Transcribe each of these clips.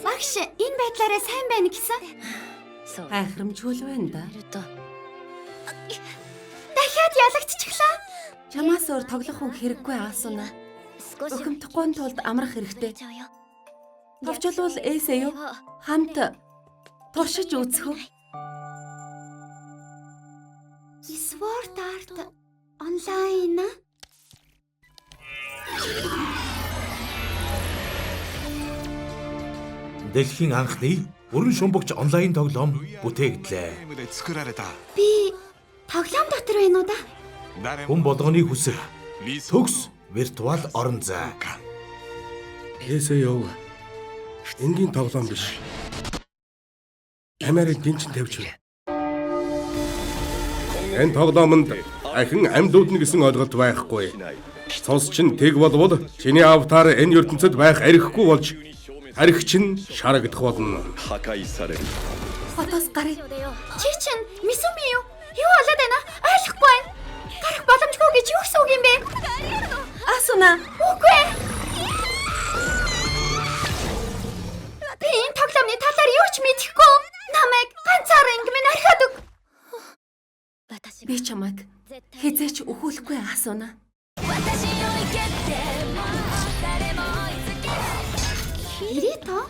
Багш, энэ байдлаараа сайн байна гэсэн. Хайхрамжгүй л байна да. Дахиад ялагдчихлаа. Чамаас өөр тоглох хүн хэрэггүй аасуна. Өхөмтөхгүй тулд амрах хэрэгтэй. Товчлвол эсэ юу? Хамт туршиж үзэх үү? Sword Art онлайн. Дэлхийн анхны бүрэн шумбагч онлайн тоглоом бүтээгдлээ. Би тоглоом дотор байна уу да? Хүн болгоны хүсэл, төгс виртуал орон зай. Эсэ яв. Энгийн тоглоом биш. Камерыг гинчин тавьж байна. Энэ тоглоомонд ахин амьдууд нь гэсэн ойлголт байхгүй. Цус чин тэг болвол чиний аватар энэ ертөнцид байх архихгүй болж архич нь шарагдах болно. Фотос гарыг. Чи чин Мисуми юу? Юу болоод байна? Ойлгохгүй байна. Гарах боломжгүй гэж юу гэсэн үг юм бэ? Аасуна. Үгүй. Би энэ тоглоомны талаар юу ч мэдэхгүй. Намайг ганцаараа ингэмэн орхиод өг. Би чамайг хизээч өхөөлөхгүй аасуна. Ирито?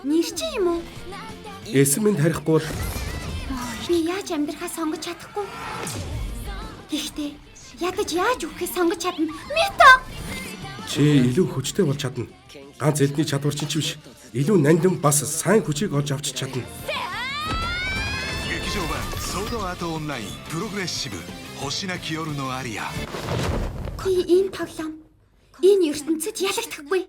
Нэр чи юм уу? Эсмэнд харихгүй бол Би яаж амьдрахаа сонгож чадахгүй. Гэхдээ ядаж яаж үхэхээ сонгож чадна. Мито! чи илүү хүчтэй болж чадна. Ганц элдний чадвар чинь ч биш. Илүү нандин бас сайн хүчийг олж авч чадна. 劇場版ソードアートオンラインプログレッシブ星なき夜のアリア Би энэ тоглоом энэ ертөнцид ялагдахгүй.